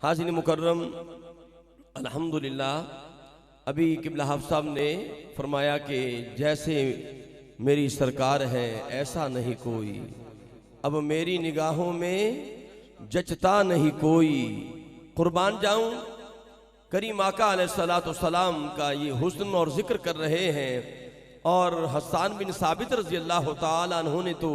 हाज़िन मुकर्रम, अल्हम्दुलिल्लाह अभी किबला हाफ़िज़ साहब ने फरमाया कि जैसे मेरी सरकार है ऐसा नहीं कोई, अब मेरी निगाहों में जचता नहीं कोई। कुर्बान जाऊं, करीम आका अलैहिस्सलाम का ये हुस्न और जिक्र कर रहे हैं। और हसन बिन साबित रज़ी अल्लाह ताला अन्हु ने तो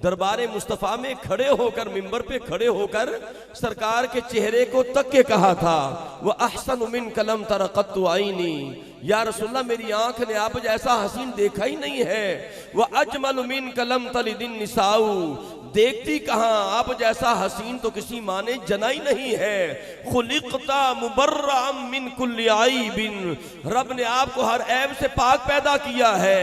दरबारे मुस्तफ़ा में खड़े होकर, मिंबर पे खड़े होकर सरकार के चेहरे को तक के कहा था, वह अहसन मिन कलम तरक़त्तु आईनी, या रसूलल्लाह मेरी आंख ने आप जैसा हसीन देखा ही नहीं है। वह अजमल मिन कलम तलिदिन निसाऊ, देखती कहाँ आप जैसा हसीन तो किसी माँ ने जना ही नहीं है। खुलिक़ता मुबर्रअम मिन कुल्ली आइबिन, रब ने आपको हर ऐब से पाक पैदा किया है।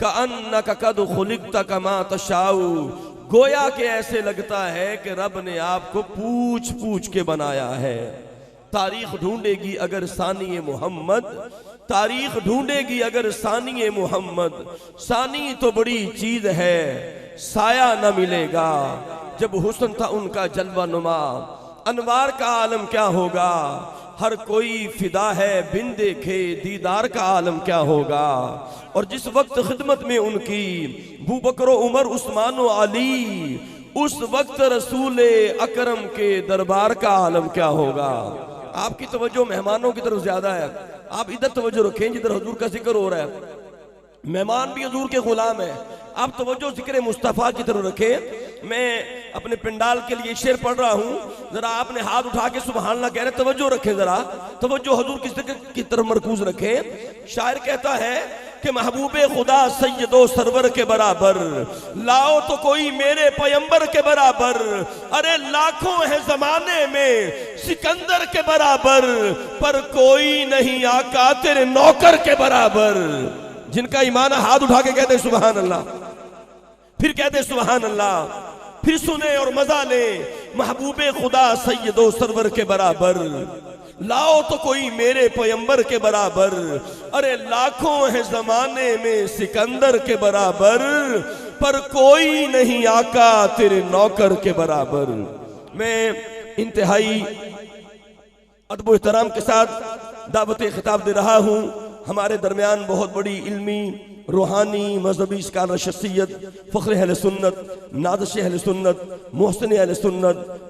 कअन्नका कद खुलिक़ता कमा तशाऊ, गोया के ऐसे लगता है कि रब ने आपको पूछ पूछ के बनाया है। तारीख ढूंढेगी अगर सानी मोहम्मद, तारीख ढूंढेगी अगर सानी मोहम्मद, सानी तो बड़ी चीज है साया न मिलेगा। जब हुस्न था उनका जलवा नुमा, अनवार का आलम क्या होगा। हर कोई फिदा है बिन देखे दीदार का आलम क्या होगा। और जिस वक्त खिदमत में उनकी अबू बकर उमर उस्मान व अली, उस वक्त रसूल अकरम के दरबार का आलम क्या होगा। आपकी तवज्जो मेहमानों की तरफ ज्यादा है, आप इधर तवज्जो रखें जिधर हुजूर का जिक्र हो रहा है। मेहमान भी हुजूर के गुलाम है, आप तवज्जो जिक्र मुस्तफ़ा की तरफ रखें। मैं अपने पिंडाल के लिए शेर पढ़ रहा हूँ, जरा आपने हाथ उठा के सुभान अल्लाह कह रहे, तवज्जो रखें, जरा तवज्जो हुजूर की तरफ मरकूज रखें। शायर कहता है कि महबूबे खुदा सैयदो सरवर के बराबर, लाओ तो कोई मेरे पैगंबर के बराबर। अरे लाखों है जमाने में सिकंदर के बराबर, पर कोई नहीं आका तेरे नौकर के बराबर। जिनका ईमान हाथ उठा के कहते सुभान अल्लाह, फिर कहते सुभान अल्लाह, फिर सुने और मजा ले। महबूबे खुदा सैयदो सरवर के बराबर, लाओ तो कोई मेरे पैगंबर के बराबर। अरे लाखों है जमाने में सिकंदर के बराबर, पर कोई नहीं आका तेरे नौकर के बराबर। मैं इंतहाई अदब व एहतराम के साथ दावत खिताब दे रहा हूँ। हमारे दरमियान बहुत बड़ी इल्मी, रूहानी, मजहबी स्कॉलर शख्सियत, फ़ख्र अहले सुन्नत, नाज़िश अहले सुन्नत, मोहसिन अहले सुन्नत,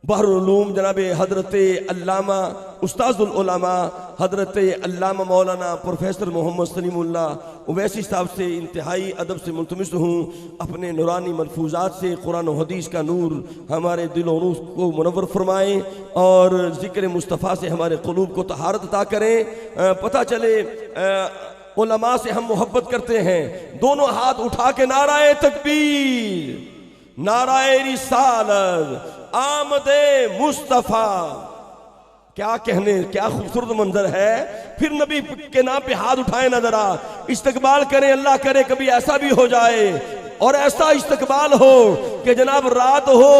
बहरुल उलूम जनाब हजरत अल्लामा उस्ताजुल उलमा हजरत अल्लामा मौलाना प्रोफेसर मोहम्मद सलीमुल्लाह उवैसी साहब से इंतहाई अदब से मुल्तमिस हूँ, अपने नूरानी मलफूजात से कुरान और हदीस का नूर हमारे दिल और रूह को मुनव्वर फरमाएँ और ज़िक्र मुस्तफ़ा से हमारे क़ुलूब को तहारत अता करें। पता चले उलमा से हम मोहब्बत करते हैं। दोनों हाथ उठा के नाराए तकबीर, नाराए रिसालत, आमदे मुस्तफा। क्या कहने, क्या खूबसूरत मंजर है। फिर नबी के नाम पे हाथ उठाए ना, जरा इस्तकबाल करें। अल्लाह करे कभी ऐसा भी हो जाए और ऐसा इस्तकबाल हो कि जनाब रात हो,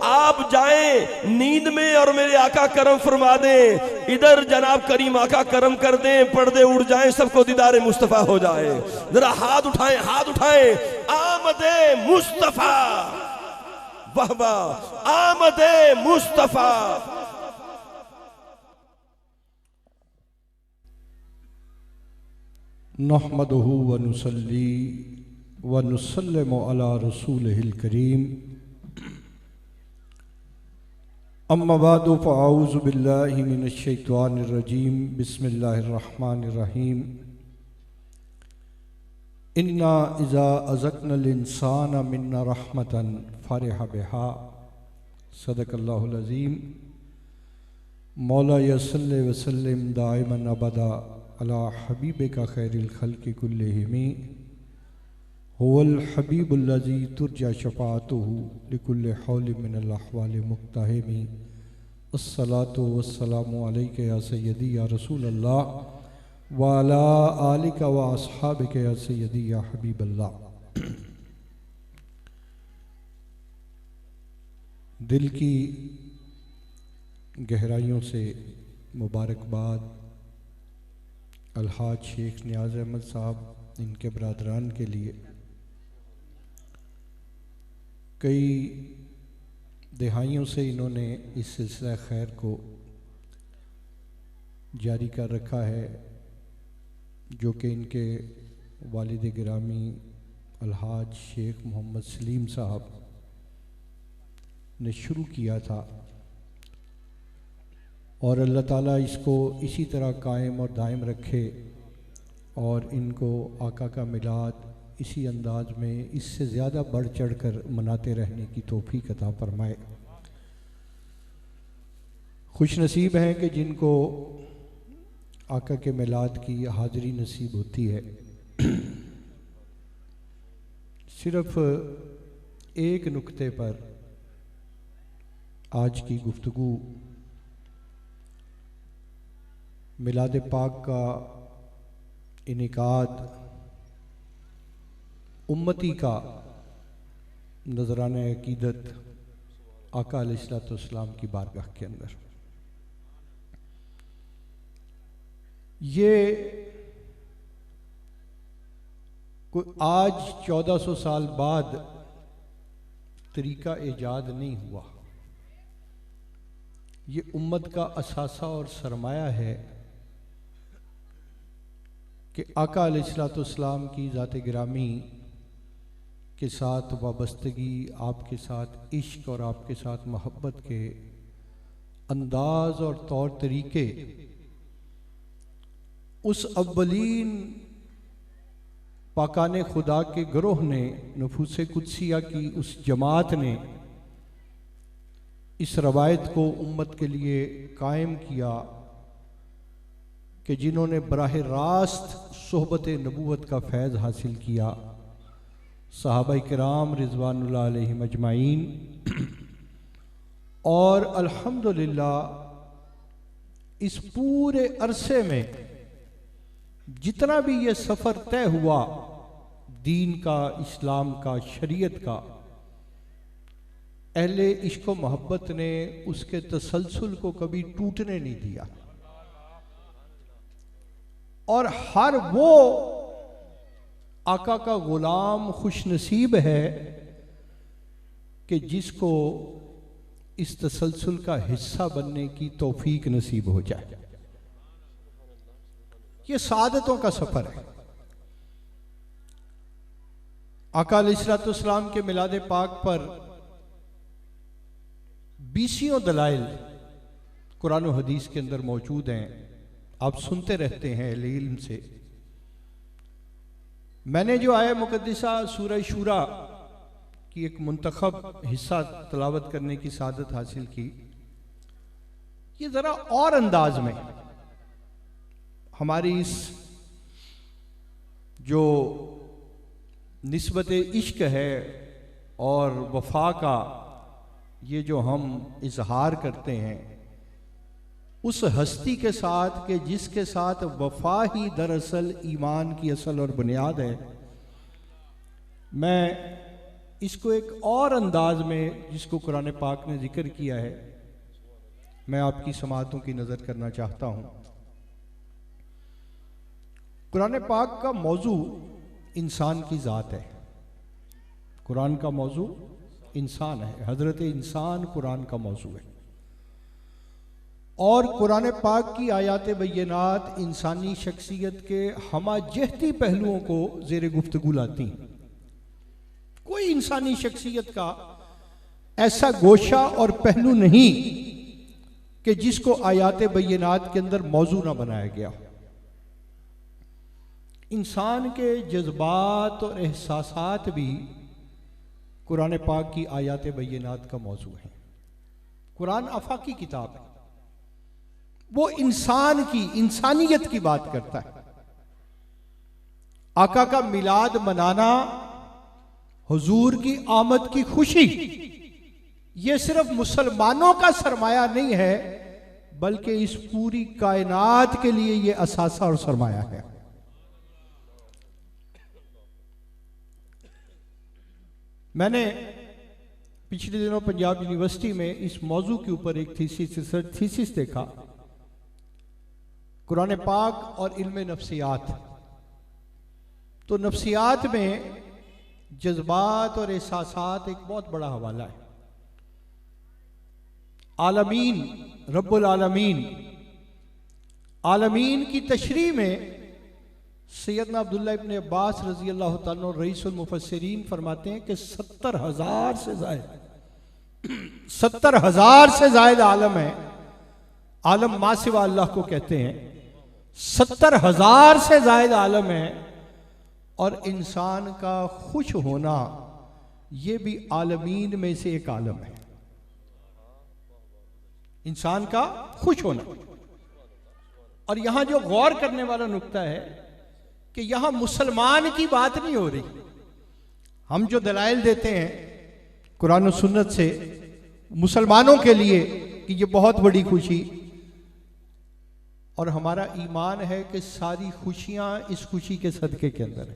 आप जाएं नींद में और मेरे आका करम फरमा दें, इधर जनाब करीम आका करम कर दें, पर्दे उड़ जाएं, सबको दीदार मुस्तफा हो जाए। जरा हाथ उठाएं, हाथ उठाएं। आमदे मुस्तफा, वाह वाह, आमदे मुस्तफा। नहमदुहु व नुसल्ली व नुसल्लिमु अला रसूलिहिल करीम। अम्मा बादु फ़अऊज़ु बिल्लाहि मिनश शैतानिर रजीम। बिस्मिल्लाहिर रहमानिर रहीम। इन्ना इज़ा अज़क़नल इंसाना मिन्ना रहमतन फ़रिह बिहा। सदक़ल्लाहुल अज़ीम। मौला यसल्लि व सल्लिम दाइमन अबदा अला हबीबिका खैरिल खल्क़ि कुल्लिहिम। हुवल हबीबुल्लज़ी तुरजा शफ़ाअतुहु लिकुल्लि हौलिन मिनल अहवालि मुक़्तहिमी। अस्सलातु वस्सलामु अलैका या सय्यदी या रसूल अल्लाह व अला आलिका व अस्हाबिका या सय्यदी या हबीब अल्लाह। दिल की गहराइयों से मुबारकबाद अलहाज शेख नियाज़ अहमद साहब, इनके बरादरान के लिए कई दहाइयों से इन्होंने इस सिलसिला खैर को जारी कर रखा है, जो कि इनके वालिद गिरामी अलहाज शेख मोहम्मद सलीम साहब ने शुरू किया था, और अल्लाह ताला इसको इसी तरह कायम और दायम रखे और इनको आका का मिलाद इसी अंदाज में इससे ज़्यादा बढ़ चढ़ कर मनाते रहने की तौफीक अता फरमाए। खुश नसीब हैं कि जिनको आका के मिलाद की हाज़िरी नसीब होती है। सिर्फ एक नुक्ते पर आज की गुफ्तगू मिलाद पाक का इनेकाद उम्मती का नजराना अकीदत आका अलैहिस्सलाम की बारगाह के अंदर। ये कोई आज 1400 साल बाद तरीका ईजाद नहीं हुआ, ये उम्मत का असासा और सरमाया है कि आका अलैहिस्सलाम की ज़ात गिरामी के साथ वाबस्तगी, आपके साथ इश्क और आपके साथ मोहब्बत के अंदाज और तौर तरीके उस अव्वलीन पाकाने खुदा के ग्रोह ने, नफूसे कुदसिया की उस जमात ने इस रवायत को उम्मत के लिए कायम किया कि जिन्होंने बराह रास्त सोहबत नबूवत का फैज़ हासिल किया, सहाबा किराम रिज़वानुल्लाह अलैहिम अजमाइन, और अल्हम्दुलिल्लाह इस पूरे अरसे में जितना भी ये सफ़र तय हुआ दीन का, इस्लाम का, शरीयत का, अहले इश्क व मोहब्बत ने उसके तसलसल को कभी टूटने नहीं दिया, और हर वो आका का गुलाम खुश नसीब है कि जिसको इस तसलसल का हिस्सा बनने की तौफीक नसीब हो जाए। ये सादतों का सफर है। आका अलैहिस्सलाम के मिलाद पाक पर 20 दलाइल कुरान और हदीस के अंदर मौजूद हैं, आप सुनते रहते हैं अहले इल्म से। मैंने जो आया मुकद्दिसा सूरह शूरा की एक मुंतखब हिस्सा तलावत करने की सादत हासिल की, ये ज़रा और अंदाज में हमारी इस जो निस्बत इश्क है और वफा का ये जो हम इजहार करते हैं उस हस्ती के साथ कि जिसके साथ वफा ही दरअसल ईमान की असल और बुनियाद है, मैं इसको एक और अंदाज में जिसको कुरान पाक ने जिक्र किया है, मैं आपकी समाअतों की नज़र करना चाहता हूँ। कुरान पाक का मौजू इंसान की ज़ात है। कुरान का मौजू इंसान है, हज़रत इंसान कुरान का मौजू है, और कुरान पाक की आयात बय्यनात इंसानी शख्सियत के हमाजहती पहलुओं को ज़ेर गुफ्तगू लाती हैं। कोई इंसानी शख्सियत का ऐसा गोशा और पहलू नहीं कि जिसको आयात बय्यनात के अंदर मौजू ना बनाया गया। इंसान के जज्बात और एहसासात भी कुरान पाक की आयात बय्यनात का मौजू है। कुरान आफाकी किताब है, वो इंसान की, इंसानियत की बात करता है। आका का मिलाद मनाना, हुजूर की आमद की खुशी, ये सिर्फ मुसलमानों का सरमाया नहीं है, बल्कि इस पूरी कायनात के लिए ये असासा और सरमाया है। मैंने पिछले दिनों पंजाब यूनिवर्सिटी में इस मौजू के ऊपर एक थीसिस देखा, कुरान पाक और इल्म नफ्सियात। तो नफ्सियात में जज्बात और एहसासात एक बहुत बड़ा हवाला है। आलमीन, रब्बुल आलमीन, आलमीन की तशरीह में सैयदना अब्दुल्ला इब्न अब्बास रज़ी अल्लाह तआला रईसुल मुफस्सिरीन फरमाते हैं कि 70,000 से ज़ायद 70,000 से ज़ायद आलम है। आलम मासिवा अल्लाह को कहते हैं। 70,000 से ज़ायद आलम है और इंसान का खुश होना ये भी आलमीन में से एक आलम है। इंसान का खुश होना। और यहां जो गौर करने वाला नुक्ता है कि यहां मुसलमान की बात नहीं हो रही। हम जो दलाइल देते हैं कुरान और सुन्नत से मुसलमानों के लिए कि ये बहुत बड़ी खुशी, और हमारा ईमान है कि सारी खुशियां इस खुशी के सदके के अंदर है।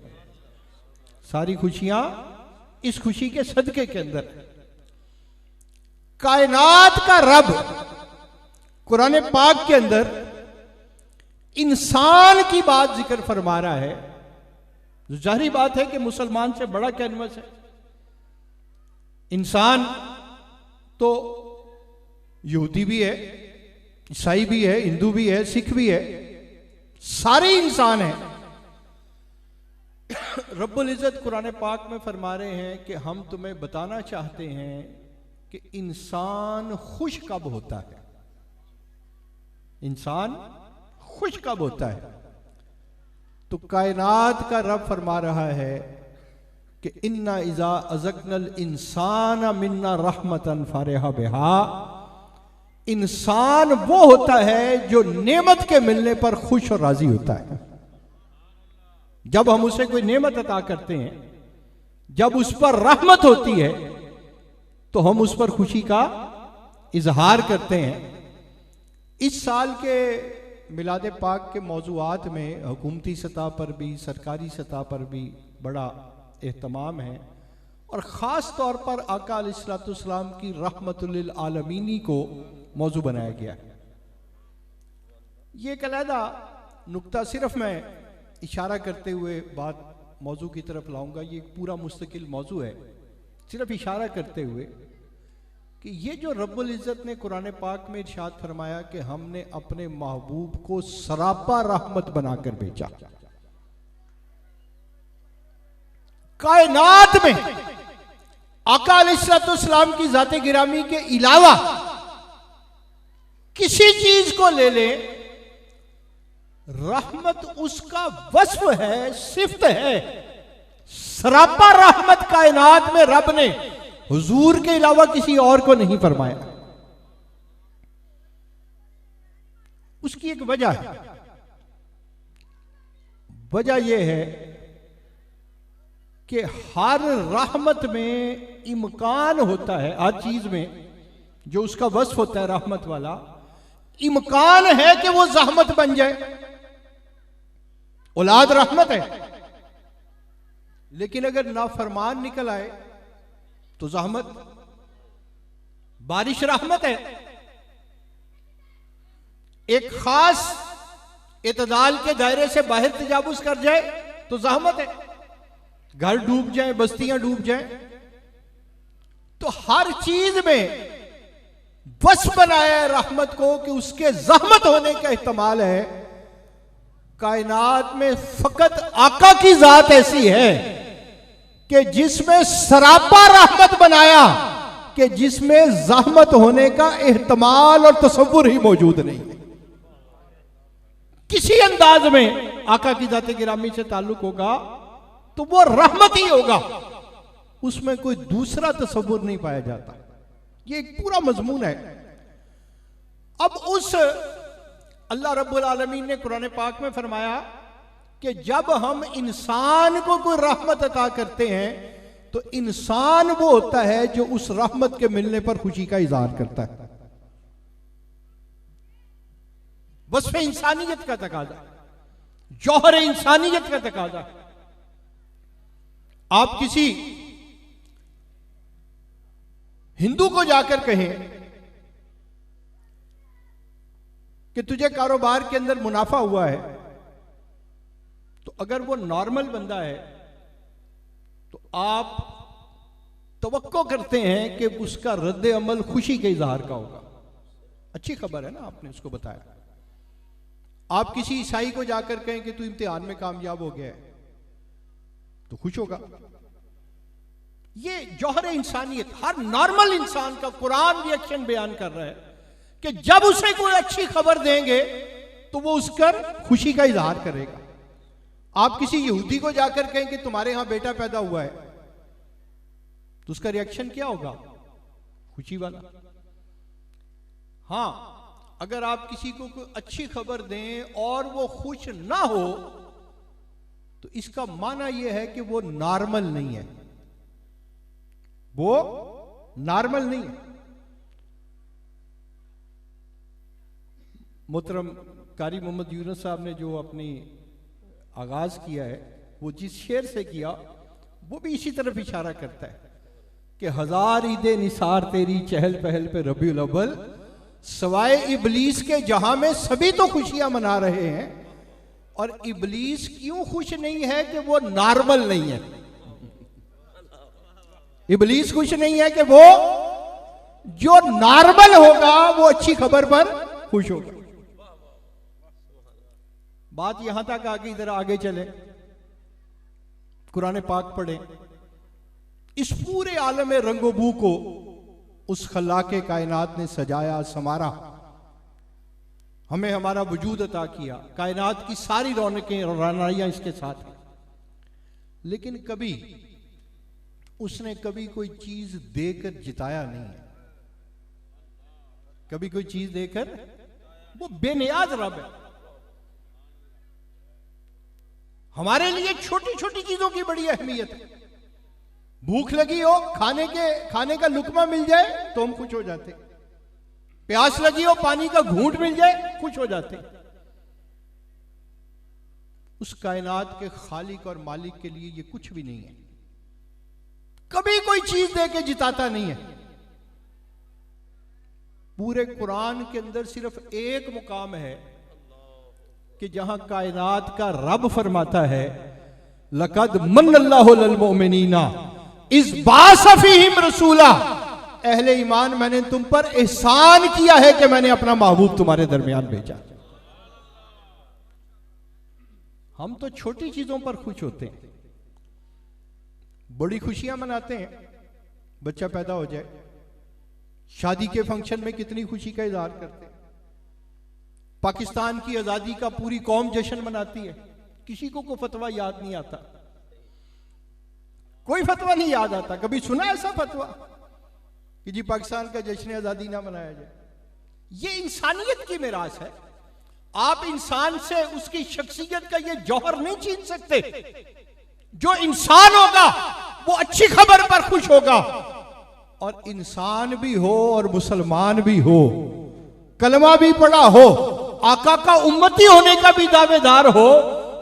सारी खुशियां इस खुशी के सदके के अंदर है। कायनात का रब कुरान पाक के अंदर इंसान की बात जिक्र फरमा रहा है। जो जाहिर बात है कि मुसलमान से बड़ा कैनवस है। इंसान तो यहूदी भी है, ईसाई भी है, हिंदू भी है, सिख भी है, सारे इंसान हैं। रब्बुल इज़्ज़त कुरान पाक में फरमा रहे हैं कि हम तुम्हें बताना चाहते हैं कि इंसान खुश कब होता है। इंसान खुश कब होता है? तो कायनात का रब फरमा रहा है कि इन्ना इज़ा अज़क़नल इंसान मिन्ना रहमतन फरहा बिहा। इंसान वो होता है जो नेमत के मिलने पर खुश और राजी होता है। जब हम उसे कोई नेमत अता करते हैं, जब उस पर रहमत होती है, तो हम उस पर खुशी का इजहार करते हैं। इस साल के मिलाद पाक के मौज़ूआत में हुकूमती सतह पर भी, सरकारी सतह पर भी बड़ा एहतमाम है और ख़ास तौर पर आका अलैहिस्सलाम की रहमतुल लिल आलमीनी को मौजू बनाया गया है। ये एक अलहदा नुक्ता सिर्फ मैं इशारा करते हुए बात मौजू की तरफ लाऊंगा। ये एक पूरा मुस्तकिल मौजू है। सिर्फ इशारा करते हुए कि ये जो रब्बुल इज़्ज़त ने कुरान पाक में इरशाद फरमाया कि हमने अपने महबूब को सरापा रहमत बनाकर भेजा। कायनात में आका अलैहिस्सलाम की ज़ाते गिरामी के अलावा किसी चीज को ले ले, रहमत उसका वस्फ है, सिफ्त है। सरापा रहमत कायनात में रब ने हुजूर के अलावा किसी और को नहीं फरमाया। उसकी एक वजह है। वजह यह है कि हर रहमत में इम्कान होता है, हर चीज में जो उसका वस्फ होता है रहमत वाला, इम्कान है कि वो जहमत बन जाए। औलाद रहमत है, लेकिन अगर नाफरमान निकल आए तो जहमत। बारिश रहमत है, एक खास इतदाल के दायरे से बाहर तजावुज कर जाए तो जहमत है। घर डूब जाए, बस्तियां डूब जाए, तो हर चीज में बस बनाया है रहमत को कि उसके जहमत होने का इहतमाल है। कायनात में फकत आका की जात ऐसी है कि जिसमें सरापा रहमत बनाया कि जिसमें जहमत होने का इहतमाल और तसव्वुर ही मौजूद नहीं है। किसी अंदाज में आका की जात गिरामी से ताल्लुक होगा तो वो रहमत ही होगा, उसमें कोई दूसरा तसव्वुर नहीं पाया जाता। ये एक पूरा मजमून है। अब उस अल्लाह रब्बुल आलमीन ने कुरान पाक में फरमाया कि जब हम इंसान को कोई रहमत अता करते हैं तो इंसान वो होता है जो उस रहमत के मिलने पर खुशी का इजहार करता है। वस्फ़ इंसानियत का तकाजा, जौहर इंसानियत का तकाजा। आप किसी हिंदू को जाकर कहें कि तुझे कारोबार के अंदर मुनाफा हुआ है, तो अगर वो नॉर्मल बंदा है तो आप तवक्को करते हैं कि उसका रद्द अमल खुशी के इजहार का होगा। अच्छी खबर है ना, आपने उसको बताया। आप किसी ईसाई को जाकर कहें कि तू इम्तिहान में कामयाब हो गया है तो खुश होगा। ये जौहर इंसानियत, हर नॉर्मल इंसान का कुरान रिएक्शन बयान कर रहा है कि जब उसे कोई अच्छी खबर देंगे तो वो उसका खुशी का इजहार करेगा। आप किसी यहूदी को जाकर कहें कि तुम्हारे यहां बेटा पैदा हुआ है तो उसका रिएक्शन क्या होगा? खुशी वाला। हां, अगर आप किसी को कोई अच्छी खबर दें और वो खुश ना हो तो इसका माना यह है कि वो नॉर्मल नहीं है, वो नॉर्मल नहीं है। मोहतरम कारी मोहम्मद यूनुस साहब ने जो अपनी आगाज किया है वो जिस शेर से किया वो भी इसी तरफ इशारा करता है कि हजार ईदे निसार तेरी चहल पहल पे रबीउल अव्वल, सवाए इबलीस के जहां में सभी तो खुशियां मना रहे हैं, और इबलीस क्यों खुश नहीं है कि वो नॉर्मल नहीं है। इबलीस खुश नहीं है कि वो जो नॉर्मल होगा वो अच्छी खबर पर खुश होगा। बात यहां तक आगे, इधर आगे चले, कुरान पाक पढ़े। इस पूरे आलम रंगोबू को उस खल्लाके कायनात ने सजाया, संवारा, हमें हमारा वजूद अता किया, कायनात की सारी रौनकें और रानाइयां इसके साथ हैं। लेकिन कभी उसने कोई चीज देकर जिताया नहीं है। कभी कोई चीज देकर, वो बेनियाज रब है। हमारे लिए छोटी छोटी चीजों की बड़ी अहमियत है। भूख लगी हो, खाने का लुकमा मिल जाए तो हम खुश हो जाते। प्यास लगी हो, पानी का घूंट मिल जाए, खुश हो जाते। उस कायनात के खालिक और मालिक के लिए ये कुछ भी नहीं है। कभी कोई चीज दे के जिताता नहीं है। पूरे कुरान के अंदर सिर्फ एक मुकाम है कि जहां कायनात का रब फरमाता है, लक़द मन्नल्लाहु अलल मुमिनीना इज़ बाअसा फ़ीहिम रसूला, अहले ईमान मैंने तुम पर एहसान किया है कि मैंने अपना महबूब तुम्हारे दरमियान भेजा। हम तो छोटी चीजों पर खुश होते हैं, बड़ी खुशियां मनाते हैं। बच्चा पैदा हो जाए, शादी के फंक्शन में कितनी खुशी का इजहार करते हैं। पाकिस्तान की आजादी का पूरी कौम जश्न मनाती है। किसी को कोई फतवा याद नहीं आता, कोई फतवा नहीं याद आता। कभी सुना ऐसा फतवा कि जी पाकिस्तान का जश्न आजादी ना मनाया जाए? ये इंसानियत की मिरास है। आप इंसान से उसकी शख्सियत का ये जौहर नहीं छीन सकते। जो इंसान होगा वो अच्छी खबर पर खुश होगा, और इंसान भी हो और मुसलमान भी हो, कलमा भी पढ़ा हो, आका का उम्मती होने का भी दावेदार हो,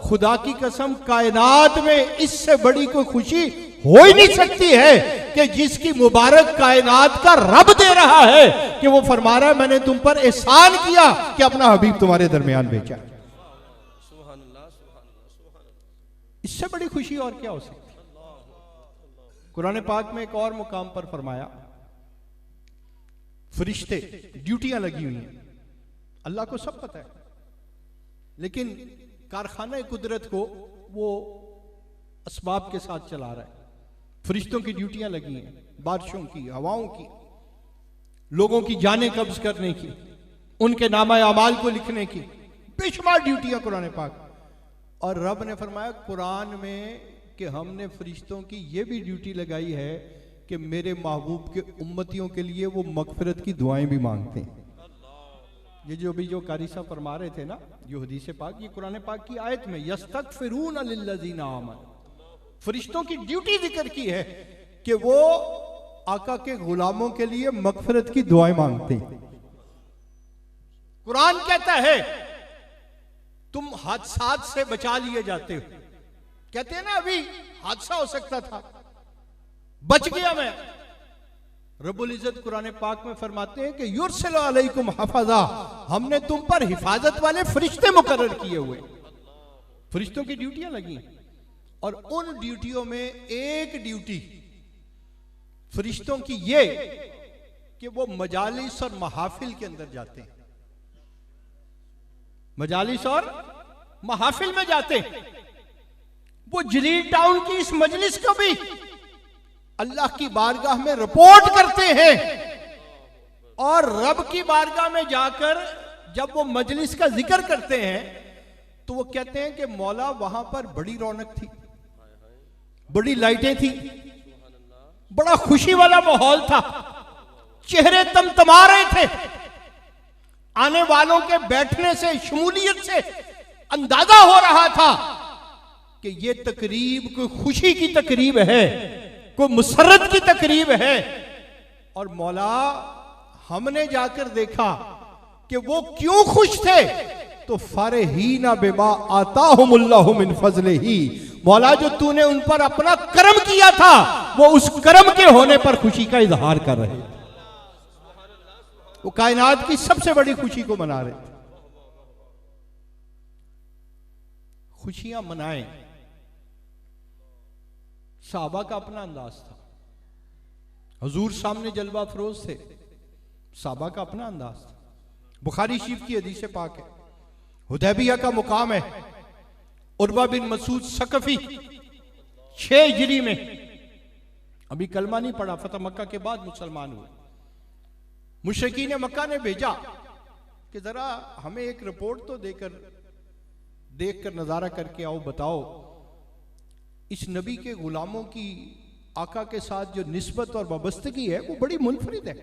खुदा की कसम कायनात में इससे बड़ी कोई खुशी हो ही नहीं सकती है कि जिसकी मुबारक कायनात का रब दे रहा है कि वो फरमा रहा है मैंने तुम पर एहसान किया कि अपना हबीब तुम्हारे दरमियान भेजा। इससे बड़ी खुशी और क्या हो सकती? कुरान पाक में एक और मुकाम पर फरमाया, फरिश्ते, ड्यूटियां लगी हुई हैं। अल्लाह को सब पता है, लेकिन कारखाना कुदरत को वो असबाब के साथ चला रहा है। फरिश्तों की ड्यूटियां लगी हैं, बारिशों की, हवाओं की, लोगों की जानें कब्ज करने की, उनके नामा अमाल को लिखने की, बेशुमार ड्यूटियां कुरान पाक। और रब ने फरमाया कुरान में कि हमने फरिश्तों की ये भी ड्यूटी लगाई है कि मेरे महबूब के उम्मतियों के लिए वो मगफिरत की दुआएं भी मांगते हैं। ये जो भी जो कारी साहब फरमा रहे थे ना, जो हदीस पाक, ये कुरान पाक की आयत में यस्तगफिरून लिल्लज़ीना आमनू, फरिश्तों की ड्यूटी जिक्र की है कि वो आका के गुलामों के लिए मगफिरत की दुआएं मांगते हैं। कुरान कहता है तुम हादसात से बचा लिए जाते हो। कहते हैं ना अभी हादसा हो सकता था, बच गया मैं। रब्बुल इज्जत कुरान पाक में फरमाते हैं कि युरसिलु अलैकुम हफाजा, हमने तुम पर हिफाजत वाले फरिश्ते मुकर्रर किए हुए। फरिश्तों की ड्यूटियां लगी हैं, और उन ड्यूटियों में एक ड्यूटी फरिश्तों की ये कि वो मजालिस और महाफिल के अंदर जाते हैं, मजालिस और महाफिल में जाते हैं। वो जलील टाउन की इस मजलिस को भी अल्लाह की बारगाह में रिपोर्ट करते हैं, और रब की बारगाह में जाकर जब वो मजलिस का जिक्र करते हैं तो वो कहते हैं कि मौला वहां पर बड़ी रौनक थी, बड़ी लाइटें थी, बड़ा खुशी वाला माहौल था, चेहरे तमतमा रहे थे। आने वालों के बैठने से, शमूलियत से अंदाजा हो रहा था कि ये तकरीब कोई खुशी की तकरीब है, कोई मुसर्रत की तकरीब है। और मौला हमने जाकर देखा कि वो क्यों खुश थे, तो फारहीना बिमा आताहुमुल्लाहु मिन फज़लिही, मौला जो तूने उन पर अपना करम किया था वो उस करम के होने पर खुशी का इजहार कर रहे थे। वो कायनात की सबसे बड़ी खुशी को मना रहे थे। खुशियां मनाएं, सहाबा का अपना अंदाज था। हुजूर सामने जलवा फरोज थे, सहाबा का अपना अंदाज था। बुखारी शरीफ की हदीस पाक है, हुदैबिया का मुकाम है, उर्वा बिन मसूद सकफी 6 हिजरी में, अभी कलमा नहीं पड़ा, फतह मक्का के बाद मुसलमान हुए। मुशरिकीन मक्का ने भेजा कि जरा हमें एक रिपोर्ट तो देखकर नजारा करके आओ, बताओ इस नबी के गुलामों की आका के साथ जो निस्बत और वाबस्तगी है वो बड़ी मुनफरिद है।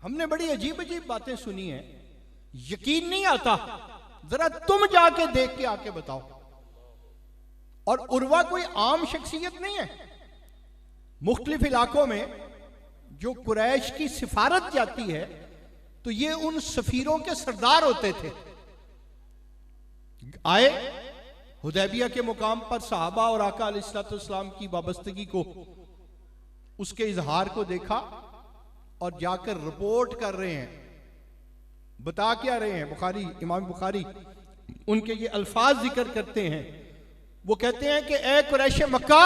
हमने बड़ी अजीब अजीब बातें सुनी हैं, यकीन नहीं आता, जरा तुम जाके देख के आके बताओ। और उर्वा कोई आम शख्सियत नहीं है। मुख्तलिफ इलाकों में जो कुरैश की सिफारत जाती है तो ये उन सफीरों के सरदार होते थे। आए हुदैबिया के मुकाम पर सहाबा और आका अलैहिस्सलाम की वाबस्तगी को, उसके इजहार को देखा और जाकर रिपोर्ट कर रहे हैं। बता क्या रहे हैं? बुखारी, इमाम बुखारी उनके ये अल्फाज जिक्र करते हैं। वो कहते हैं कि ए कुरैश मक्का,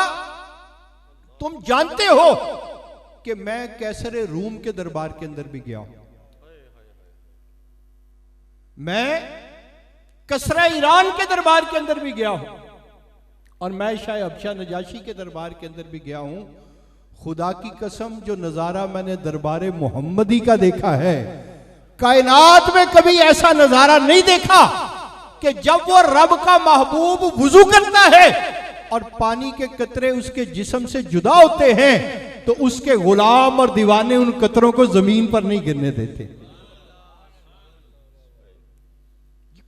तुम जानते हो कि मैं कैसरे रूम के दरबार के अंदर भी गया हूं, मैं कसरा ईरान के दरबार के अंदर भी गया हूं, और मैं शाह अबशा नजाशी के दरबार के अंदर भी गया हूं। खुदा की कसम, जो नजारा मैंने दरबार मोहम्मदी का देखा है, कायनात में कभी ऐसा नजारा नहीं देखा कि जब वो रब का महबूब वुजू करता है और पानी के कतरे उसके जिस्म से जुदा होते हैं तो उसके गुलाम और दीवाने उन कतरों को जमीन पर नहीं गिरने देते।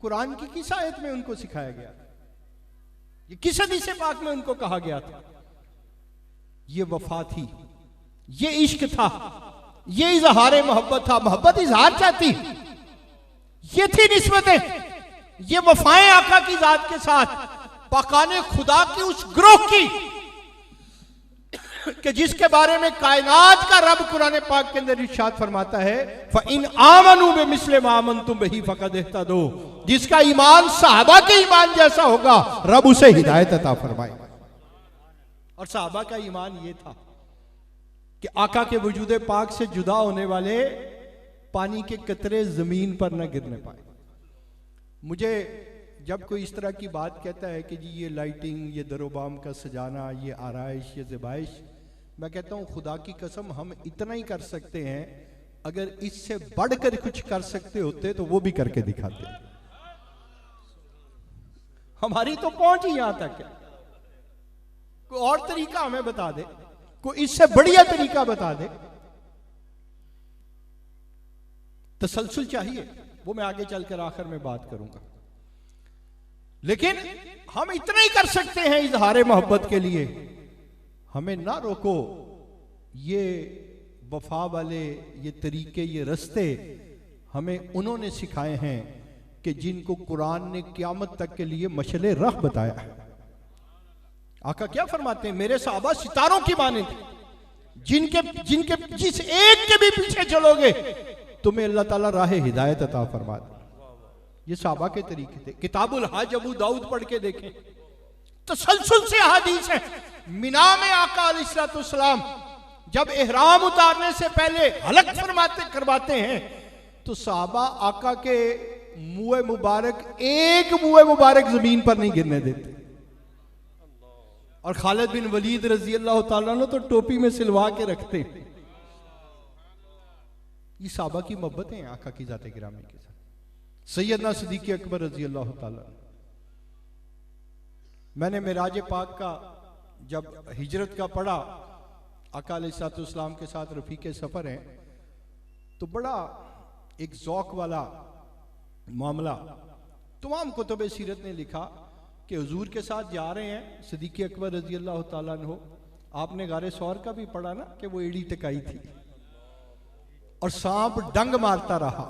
कुरान की किस आयत में उनको सिखाया गया? ये किस हदीस पाक में उनको कहा गया था? ये वफा थी, ये इश्क था, ये इजहार मोहब्बत था। मोहब्बत इजहार चाहती, ये थी निस्बतें, ये वफाएं आका की जात के साथ, पाकाने खुदा की उस ग्रोह की कि जिसके बारे में कायनात का रब कुरान पाक के अंदर इरशाद फरमाता है, फ़इन आमनू बिमिस्लि मा आमनतुम बिही फ़क़द इह्तदू, जिसका ईमान सहाबा के ईमान जैसा होगा रब उसे हिदायत अता फरमाएगा। और सहाबा का ईमान ये था कि आका के वजूद पाक से जुदा होने वाले पानी के कतरे जमीन पर न गिरने पाए। मुझे जब कोई इस तरह की बात कहता है कि जी ये लाइटिंग, ये दरोबाम का सजाना, ये आराइश, ये ज़बाइश, मैं कहता हूं खुदा की कसम हम इतना ही कर सकते हैं, अगर इससे बढ़कर कुछ कर सकते होते तो वो भी करके दिखाते। हमारी तो पहुंच ही यहां तक है। कोई और तरीका हमें बता दे, कोई इससे बढ़िया तरीका बता दे। तसलसल चाहिए, वो मैं आगे चलकर आखिर में बात करूंगा। लेकिन हम इतना ही कर सकते हैं इजहार मोहब्बत के लिए। हमें ना रोको। ये वफा वाले ये तरीके, ये रस्ते हमें उन्होंने सिखाए हैं कि जिनको कुरान ने क़यामत तक के लिए मशले राह बताया है। आका क्या फरमाते हैं? मेरे सहाबा सितारों की माने थे, जिनके जिस एक के भी पीछे चलोगे तुम्हें अल्लाह ताला राह हिदायत अता फरमा दे। ये सहाबा के तरीके थे। किताबुल हज अबू दाऊद पढ़ के देखें, तसलसल से हदीस है। मिना में आका अलैहिस्सलाम जब इहराम उतारने से पहले हलक फरमाते करवाते हैं तो सहाबा आका के मुंह मुबारक, एक मुंह मुबारक जमीन पर नहीं गिरने देते। और खालिद बिन वलीद रजी अल्लाह ताला ने तो टोपी में सिलवा के रखते हैं। ये सहाबा की मोहब्बतें हैं आका की जाते गिरामी के साथ। सैयदना सिद्दीक़ अकबर रजी अल्लाह ताला, मैंने मिराज पाक का जब हिजरत का पढ़ा, आका अलैहिस्सलाम के साथ रफीके सफर हैं, तो बड़ा एक ज़ौक़ वाला मामला। तमाम कुतुब सीरत ने लिखा कि हुजूर के साथ जा रहे हैं सिद्दीक़ अकबर रजी अल्लाह ताला अन्हु। आपने गारे सौर का भी पढ़ा ना कि वो एड़ी टिकाई थी और सांप डंग मारता रहा,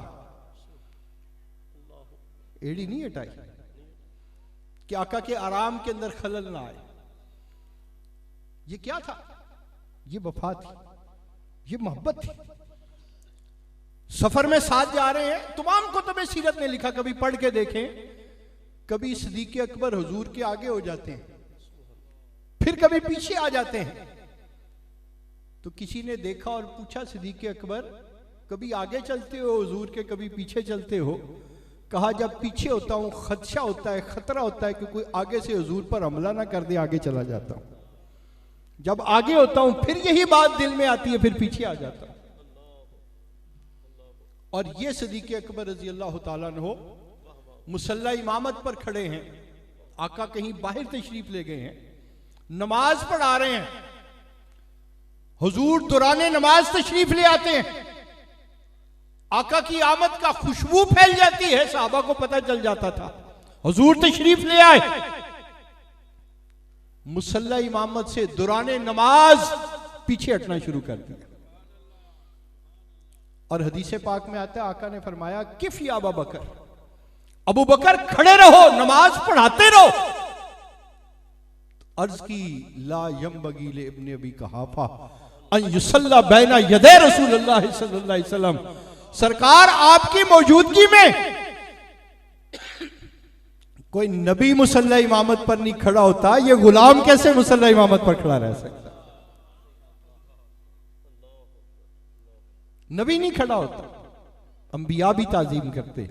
एड़ी नहीं हटाई कि आका के आराम के अंदर खलल ना आए। ये क्या था? ये वफा थी, ये मोहब्बत थी। सफर में साथ जा रहे हैं। तमाम कुतुब सीरत ने लिखा, कभी पढ़ के देखें, कभी सिद्दीक़ अकबर हुजूर के आगे हो जाते हैं, फिर कभी पीछे आ जाते हैं। तो किसी ने देखा और पूछा, सिद्दीक़ अकबर कभी आगे चलते हो हुजूर के, कभी पीछे चलते हो? कहा, जब पीछे होता हूं खदशा होता है, खतरा होता है कि कोई आगे से हुजूर पर हमला ना कर दे, आगे चला जाता हूं। जब आगे होता हूं फिर यही बात दिल में आती है, फिर पीछे आ जाता हूं। और ये सिद्दीक़ अकबर रजी अल्लाह ताला अन्हु मुसल्ला इमामत पर खड़े हैं, आका कहीं बाहर तशरीफ ले गए हैं, नमाज पढ़ा रहे हैं। हुजूर दौराने नमाज तशरीफ ले आते हैं, आका की आमद का खुशबू फैल जाती है, सहाबा को पता चल जाता था हुजूर तशरीफ ले आए। मुसल्ला इमामत से दौराने नमाज पीछे हटना शुरू कर दिया। और हदीस पाक में आता है, आका ने फरमाया, किफ या अबू बकर, अबू बकर खड़े रहो, नमाज पढ़ाते रहो। अर्ज की, ला यंबगी ले इब्ने अबी कहाफा अन युसल्ला बैना यदे रसूलुल्लाह सल्लल्लाहु अलैहि वसल्लम, सरकार आपकी मौजूदगी में कोई नबी मुसल्ला इमामत पर नहीं खड़ा होता, ये गुलाम कैसे मुसल्ला इमामत पर खड़ा रह सकता? नबी नहीं खड़ा होता, अंबिया भी ताजीम करते।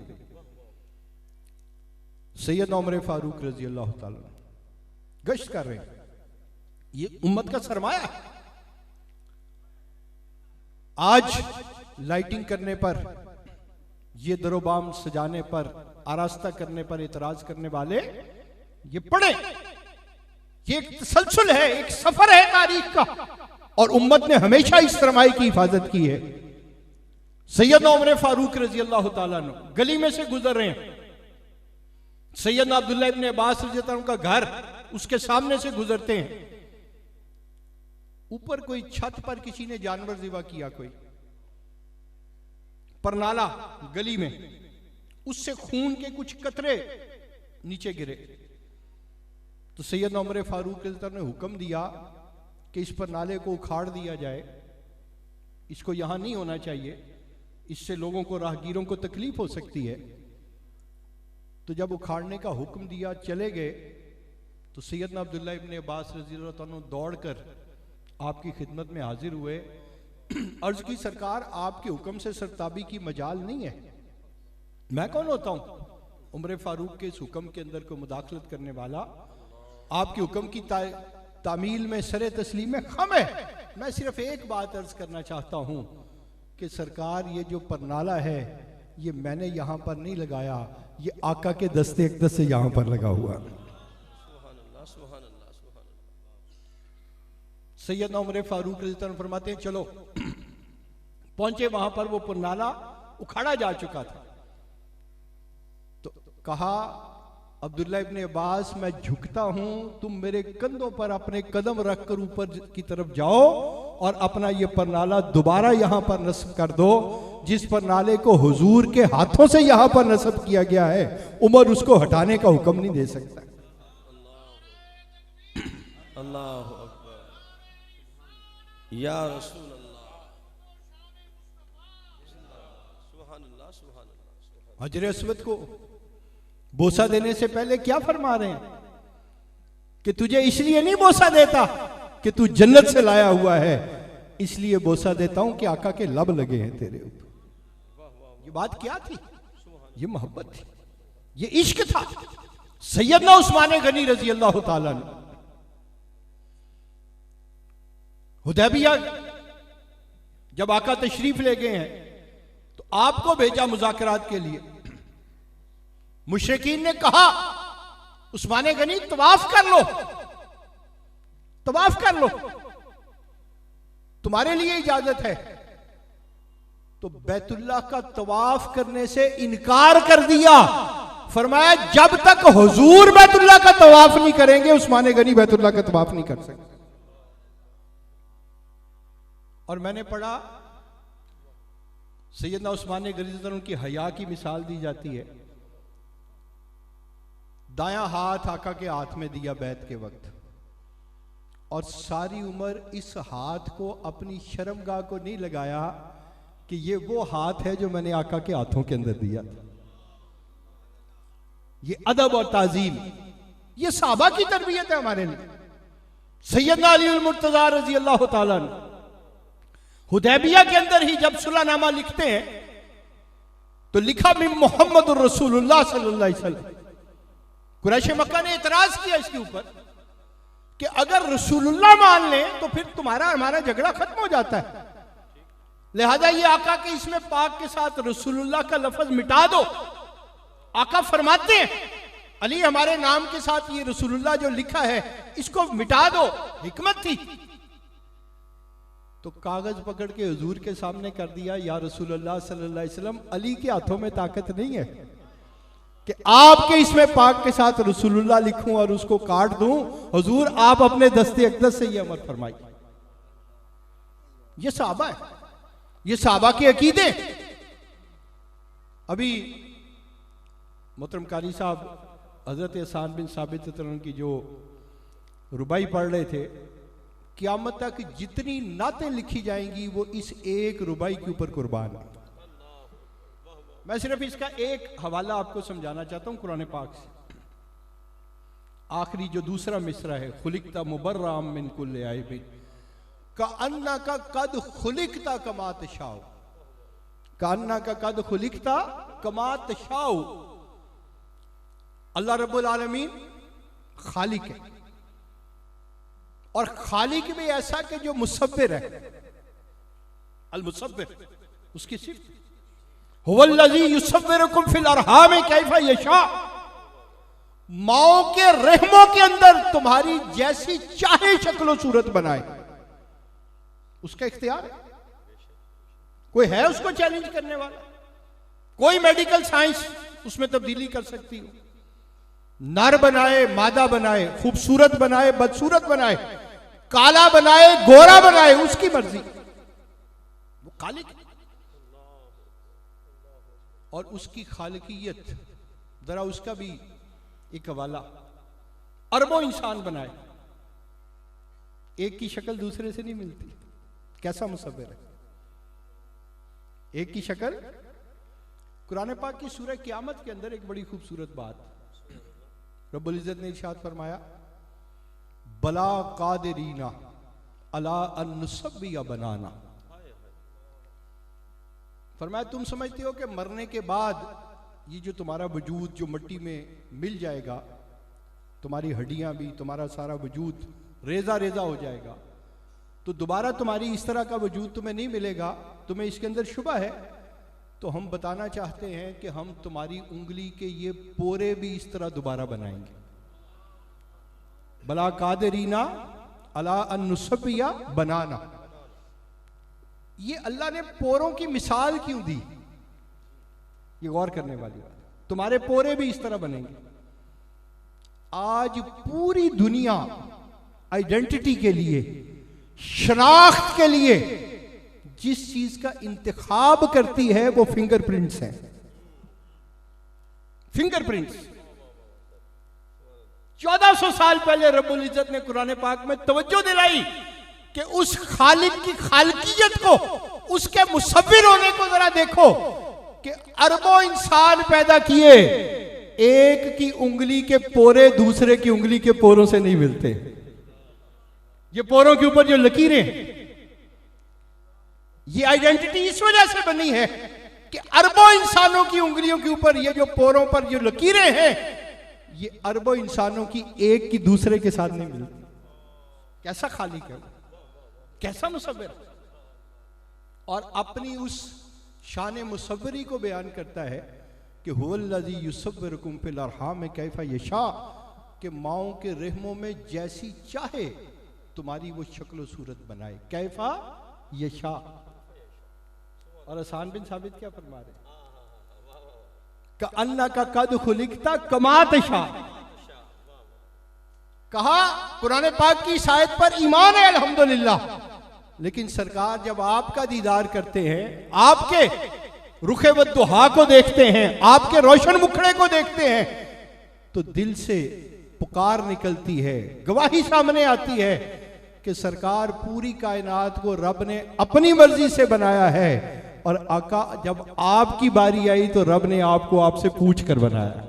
सैयदना उमर फारूक रजी अल्लाह ताला गश्त कर रहे हैं, ये उम्मत का सरमाया है। आज लाइटिंग करने पर, ये दरोबाम सजाने पर, आरास्ता करने पर एतराज करने वाले ये पढ़े, ये एक तसलसल है, एक सफर है तारीख का, और उम्मत ने हमेशा इस सरमाए की हिफाजत की है। सैयदना उमर फारूक रजी अल्लाह ताला अन्हु गली में से गुजर रहे हैं, सैयदना अब्दुल्लाह इब्ने अब्बास रजी अल्लाह अन्हु का घर उसके सामने से गुजरते हैं। ऊपर कोई छत पर किसी ने जानवर ज़िबा किया, कोई परनाला गली में, उससे खून के कुछ कतरे नीचे गिरे। तो सैयदना उमर फारूक ने हुक्म दिया कि इस परनाले को उखाड़ दिया जाए, इसको यहां नहीं होना चाहिए, इससे लोगों को, राहगीरों को तकलीफ हो सकती है। तो जब उखाड़ने का हुक्म दिया, चले गए, तो सैयदना अब्दुल्ला इब्ने अब्बास रज़ी अल्लाह अन्हु दौड़कर आपकी खिदमत में हाजिर हुए। अर्ज की, सरकार आपके हुक्म से सरताबी की मजाल नहीं है। मैं कौन होता हूं उमर फारूक के इस हुक्म के अंदर को मुदाखलत करने वाला? आपके हुक्म की तामील में सरे तस्लीम में खम है। मैं सिर्फ एक बात अर्ज करना चाहता हूं कि सरकार, ये जो परनाला है ये मैंने यहां पर नहीं लगाया, ये आका के दस्ते अक़दस से यहां पर लगा हुआ। सैयदना उमर फारूक रज़ी अल्लाह अन्हु फरमाते हैं, चलो। पहुंचे वहां पर, वो परनाला उखाड़ा जा चुका था। तो कहा, अब्दुल्ला इब्ने अब्बास, मैं झुकता हूं, तुम मेरे कंधों पर अपने कदम रखकर ऊपर की तरफ जाओ और अपना ये परनाला दोबारा यहां पर नस्ब कर दो। जिस परनाले को हुजूर के हाथों से यहां पर नस्ब किया गया है, उमर उसको हटाने का हुक्म नहीं दे सकता। अल्लाह या रसूल अल्लाह, सुभान अल्लाह, सुभान अल्लाह। हजर अस्वद को बोसा देने से पहले क्या फरमा रहे हैं कि तुझे इसलिए नहीं बोसा देता कि तू जन्नत से लाया हुआ है, इसलिए बोसा देता हूं कि आका के लब लगे हैं तेरे ऊपर। ये बात क्या थी? ये मोहब्बत थी, ये इश्क था। सैयदना उस्मान गनी रजी अल्लाह ताला ने हुदैबिया जब आका तशरीफ ले गए हैं तो आपको भेजा मुज़ाकरात के लिए। मुशरिकीन ने कहा उस्मान गनी तवाफ कर लो, तवाफ कर लो, तुम्हारे लिए इजाजत है। तो बैतुल्लाह का तवाफ करने से इनकार कर दिया। फरमाया जब तक हुजूर बैतुल्लाह का तवाफ नहीं करेंगे उस्मान गनी बैतुल्लाह का तवाफ नहीं कर सकते। और मैंने पढ़ा सैयदना उस्मान गनी उनकी हया की मिसाल दी जाती है। दायां हाथ आका के हाथ में दिया बैत के वक्त, और सारी उम्र इस हाथ को अपनी शर्मगाह को नहीं लगाया कि ये वो हाथ है जो मैंने आका के हाथों के अंदर दिया था। ये अदब और ताजीम, ये सहाबा की तरबियत है हमारे लिए। सैयदना अली अल मुर्तजा रजी अल्लाह ताला ने हुदैबिया के अंदर ही जब सुलहनामा लिखते हैं तो लिखा मिन मोहम्मद रसूलुल्लाह सल्लल्लाहु अलैहि वसल्लम। कुरैश मक्का ने इतराज किया इसके ऊपर कि अगर रसूलुल्लाह मान ले तो फिर तुम्हारा हमारा झगड़ा खत्म हो जाता है, लिहाजा ये आका के इसमें पाक के साथ रसूलुल्लाह का लफ्ज मिटा दो। आका फरमाते हैं अली हमारे नाम के साथ ये रसूलुल्लाह जो लिखा है इसको मिटा दो, हिकमत थी। तो कागज पकड़ के हुजूर के सामने कर दिया, या रसूलुल्लाह सल्लल्लाहु अलैहि वसल्लम अली के हाथों में ताकत नहीं है कि आपके इसमें पाक के साथ रसूलुल्लाह लिखूं और उसको काट दूं। हुजूर आप अपने दस्ते अक़दस से ये अमर फरमाइए। ये सहाबा है, ये सहाबा के अकीदे। अभी मोहतरम कारी साहब हजरत हसन बिन साबित की जो रुबाई पढ़ रहे थे, क़यामत तक जितनी नातें लिखी जाएंगी वो इस एक रुबाई के ऊपर कुर्बान है। मैं सिर्फ इसका एक हवाला आपको समझाना चाहता हूं कुरान पाक से। आखिरी जो दूसरा मिसरा है, खुलिकता मुबर्राम मिन कुल्लि ऐबिन का अन्ना का कद खुलिकता कमा तशाउ, का अन्ना का कद खुलिकता कमा तशाउ। अल्लाह रब्बुल आलमीन खालिक है, और खालिक भी ऐसा कि जो मुसव्विर है, अल मुसव्विर उसकी सिर्फ हुवल्लज़ी युसव्विरुकुम फिल अरहाम कैफा यशा। माओ के रहमों के अंदर तुम्हारी जैसी चाहे शक्ल सूरत बनाए, उसका इख्तियार है। कोई है उसको चैलेंज करने वाला? कोई मेडिकल साइंस उसमें तब्दीली कर सकती हो? नर बनाए, मादा बनाए, खूबसूरत बनाए, बदसूरत बनाए, काला बनाए, गोरा बनाए, उसकी मर्जी। वो खालिक और उसकी खालिकियत, जरा उसका भी एक हवाला। अरबों इंसान बनाए, एक की शक्ल दूसरे से नहीं मिलती। कैसा मुसव्विर है, एक की शक्ल। कुरान पाक की सूरह क़यामत के अंदर एक बड़ी खूबसूरत बात रब्बुल इज्जत ने इरशाद फरमाया, बला कादिरीना अला अन नुसव्विया बनाना। फरमाया तुम समझते हो कि मरने के बाद ये जो तुम्हारा वजूद जो मिट्टी में मिल जाएगा, तुम्हारी हड्डियां भी, तुम्हारा सारा वजूद रेजा रेजा हो जाएगा, तो दोबारा तुम्हारी इस तरह का वजूद तुम्हें नहीं मिलेगा, तुम्हें इसके अंदर शुबा है। तो हम बताना चाहते हैं कि हम तुम्हारी उंगली के ये पोरे भी इस तरह दोबारा बनाएंगे। बला कादिरीना अला अन नुसव्विया बनाना। ये अल्लाह ने पोरों की मिसाल क्यों दी, ये गौर करने वाली बात। तुम्हारे पोरे भी इस तरह बनेंगे। आज पूरी दुनिया आइडेंटिटी के लिए, शनाख्त के लिए जिस चीज का इंतखाब करती है वो फिंगरप्रिंट्स हैं। फिंगरप्रिंट्स 1400 साल पहले रब्बुल इज्जत ने कुरान पाक में तवज्जो दिलाई कि उस खालिक की खालकियत को, उसके मुसव्विर होने को जरा देखो कि अरबों इंसान पैदा किए, एक की उंगली के पोरे दूसरे की उंगली के पोरों से नहीं मिलते। ये पोरों के ऊपर जो लकीरें, ये आइडेंटिटी इस वजह से बनी है कि अरबों इंसानों की उंगलियों के ऊपर ये जो पोरों पर जो लकीरें हैं, ये अरबों इंसानों की एक की दूसरे के साथ नहीं मिलती। कैसा खालिक है, कैसा मुसव्विर, और अपनी उस शान मुसव्वरी को बयान करता है कि हुवल्लज़ी युसव्विरुकुम फिल अरहाम कैफा यशा, कि माओं के रहमों में जैसी चाहे तुम्हारी वो शक्ल सूरत बनाए, कैफा यशा। और हसन बिन साबित क्या फरमा रहे, का अन्ना का कद खुलिकता कमात शाह। कहा कुरान पाक की इस आयत पर ईमान है अल्हम्दुलिल्लाह, लेकिन सरकार जब आपका दीदार करते हैं, आपके रुखे वद्दुहा को देखते हैं, आपके रोशन मुखड़े को देखते हैं, तो दिल से पुकार निकलती है, गवाही सामने आती है कि सरकार पूरी कायनात को रब ने अपनी मर्जी से बनाया है, और आका जब आपकी बारी आई तो रब ने आपको आपसे पूछ कर बनाया,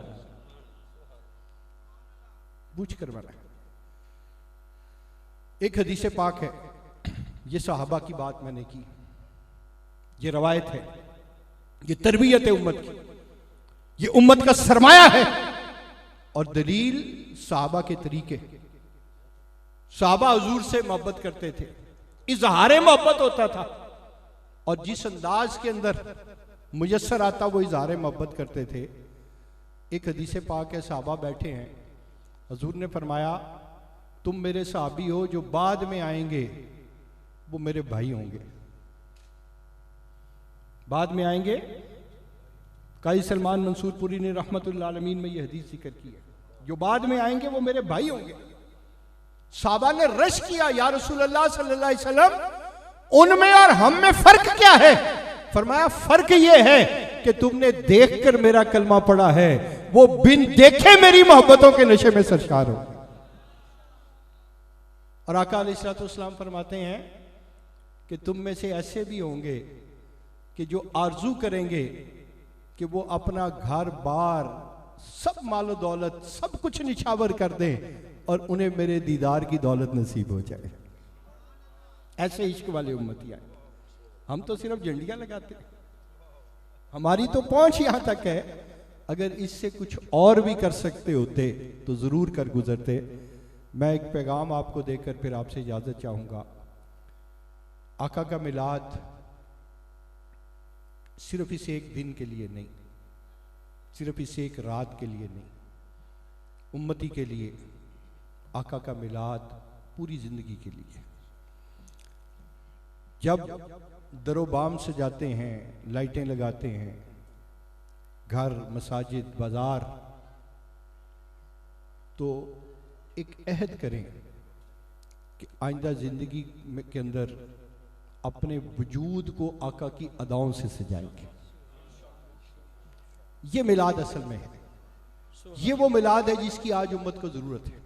पूछ कर बनाया। एक हदीस पाक है, ये सहाबा की बात मैंने की, ये रवायत है, ये तरबियत है उम्मत की, ये उम्मत का सरमाया है, और दलील सहाबा के तरीके। सहाबा हुजूर से मोहब्बत करते थे, इजहार मोहब्बत होता था, और जिस अंदाज के अंदर मुयस्सर आता वो इजहार मोहब्बत करते थे। एक हदीस पाक है, सहाबा बैठे हैं, हुजूर ने फरमाया तुम मेरे सहाबी हो, जो बाद में आएंगे वो मेरे भाई होंगे। बाद में आएंगे, काजी सलमान मंसूरपुरी ने रहमतुल्लाह अलमीन में ये हदीस जिक्र की है, जो बाद में आएंगे वो मेरे भाई होंगे। साहबा ने रश किया, या रसूल अल्लाह सल्लल्लाहु अलैहि वसल्लम उनमें और हम में फर्क क्या है? फरमाया फर्क ये है कि तुमने देखकर मेरा कलमा पढ़ा है, वो बिन देखे मेरी मोहब्बतों के नशे में सरशार हो। और आका अलैहिस्सलाम फरमाते हैं कि तुम में से ऐसे भी होंगे कि जो आरजू करेंगे कि वो अपना घर बार सब मालो दौलत सब कुछ निछावर कर दें और उन्हें मेरे दीदार की दौलत नसीब हो जाए। ऐसे इश्क वाले उम्मती आए। हम तो सिर्फ झंडियां लगाते हैं, हमारी तो पहुंच यहां तक है। अगर इससे कुछ और भी कर सकते होते तो जरूर कर गुजरते। मैं एक पैगाम आपको देकर फिर आपसे इजाजत चाहूंगा। आका का मिलाद सिर्फ इस एक दिन के लिए नहीं, सिर्फ इस एक रात के लिए नहीं, उम्मती के लिए आका का मिलाद पूरी जिंदगी के लिए। जब दरोबाम सजाते हैं, लाइटें लगाते हैं, घर मसाजिद बाजार, तो एक अहद करें कि आइंदा जिंदगी के अंदर अपने वजूद को आका की अदाओं से सजाएंगे। ये मिलाद असल में है, ये वो मिलाद है जिसकी आज उम्मत को जरूरत है।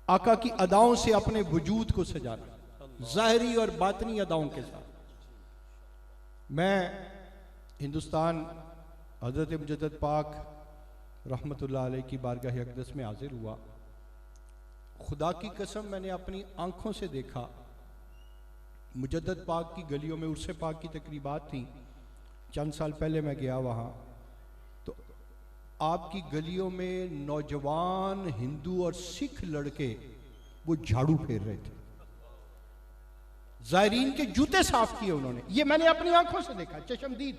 आका की अदाओं से अपने वजूद को सजाना, ज़ाहिरी और बातनी अदाओं के साथ। मैं हिंदुस्तान हजरत मुजद्दद पाक रहमतुल्लाह अलैह की बारगाह अक़दस में हाजिर हुआ। खुदा की कसम मैंने अपनी आंखों से देखा, मुजद्दद पाक की गलियों में उर्से पाक की तकरीबात थी। चंद साल पहले मैं गया वहाँ, तो आपकी गलियों में नौजवान हिंदू और सिख लड़के वो झाड़ू फेर रहे थे, ज़ायरीन के जूते साफ किए उन्होंने। ये मैंने अपनी आंखों से देखा, चशमदीद।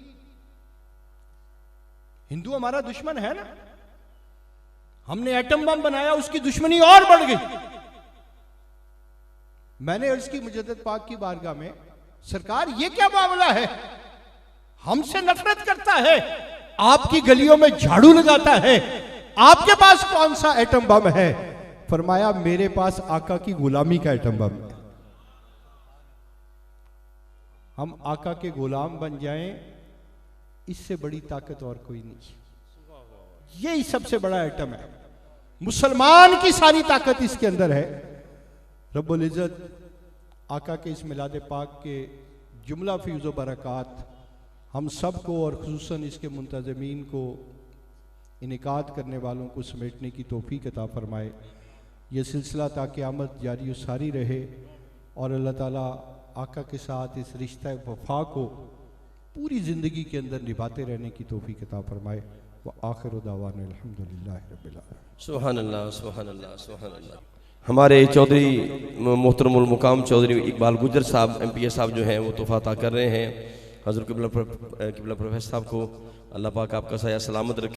हिंदू हमारा दुश्मन है ना, हमने एटम बम बनाया, उसकी दुश्मनी और बढ़ गई। मैंने अर्ज की मुजद्दद पाक की बारगाह में, सरकार ये क्या मामला है? हमसे नफरत करता है, आपकी गलियों में झाड़ू लगाता है, आपके पास कौन सा एटम बम है? फरमाया मेरे पास आका की गुलामी का एटम बम है। हम आका के गुलाम बन जाएं, इससे बड़ी ताकत और कोई नहीं। यही सबसे बड़ा एटम है, मुसलमान की सारी ताकत इसके अंदर है। रब्बुल इज़्ज़त आका के इस मिलाद पाक के जुमला फ़ीज़ व बरक़ात हम सब को और खुसूसन इसके मुंतज़मीन को, इनेकाद करने वालों को समेटने की तौफ़ीक़ अता फ़रमाए। यह सिलसिला ता क़यामत जारी सारी रहे और अल्लाह ताला आका के साथ इस रिश्ता वफा को पूरी ज़िंदगी के अंदर निभाते रहने की तौफीक अता फरमाए। व आखिर दावाना अल्हम्दुलिल्लाहि रब्बिल आलमीन। सुभान अल्लाह, सुभान अल्लाह, सुभान अल्लाह। हमारे चौधरी मोहतरमुल मुकाम चौधरी इकबाल गुजर साहब MPA साहब जो हैं वो तोहफा अता कर रहे हैं। हज़रत किबला प्रोफेसर साहब को अल्लाह पाक आपका साया सलामत रखे।